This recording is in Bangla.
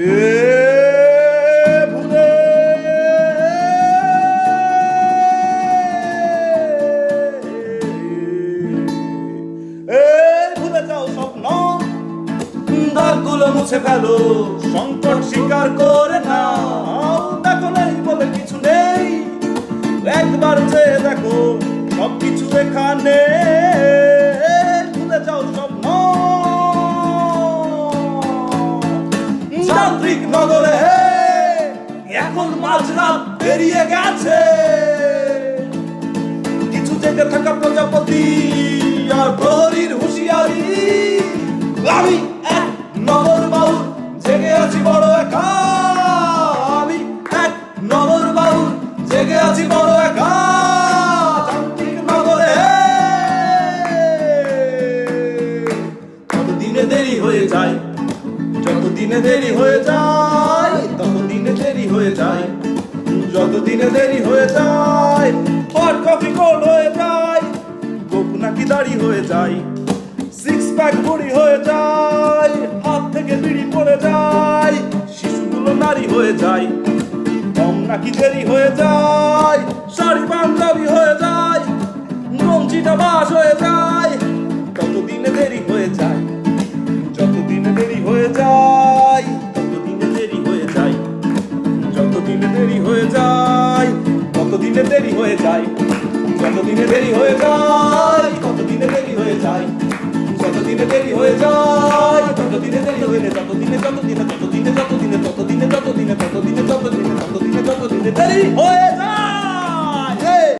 ভুলে যাও স্বপ্ন, দাগগুলো মুছে ফেলো, সংকট স্বীকার করে নাও। দেখো নেই বলে কিছু নেই, একবার চেয়ে দেখো সবকিছু এখানে। ভুলে যাও স্বপ্ন, যান্ত্রিক নগরে এখন মাঝরাত পেরিয়ে গেছে। কিছু জেগে থাকা প্রজাপতি আর প্রহরীর হুঁশিয়ারি, আমি এক নগর বাউল জেগে আছি বড় একা। আমি এক নগর বাউল জেগে আছি বড় একা। যান্ত্রিক নগরে কতদিনে দেরি হয়ে যায়, যতদিনে দেরি হয়ে যায়, ততদিনে দেরি হয়ে যায়, যতদিনে দেরি হয়ে যায়। হট কফি কোল্ড হয়ে যায়, গোপ নাকি দাড়ি হয়ে যায়, সিক্স প্যাক বুড়ি হয়ে যায়, হাত থেকে বিড়ি পড়ে যায়, শিশুগুলো নারী হয়ে যায়, কম নাকি দেরি হয়ে যায়, শাড়ি পাঞ্জাবি হয়ে যায়, গঞ্জিটা বাস হয়ে যায়। ততদিনে দেরি হয়ে যায়, যতদিনে দেরি হয়ে যায়, ততদিনে দেরি হয়ে যায়, যতদিনে দেরি হয়ে যায়, ততদিনে দেরি হয়ে যায়, যতদিনে দেরি হয়ে যায়, ততদিনে দেরি হয়ে যায়, যতদিনে দেরি হয়ে যায়, ততদিনে দেরি হয়ে যায়, ততদিনে যতদিনে ততদিনে যতদিনে ততদিনে যতদিনে ততদিনে যতদিনে ততদিনে যতদিনে দেরি হয়ে যায়।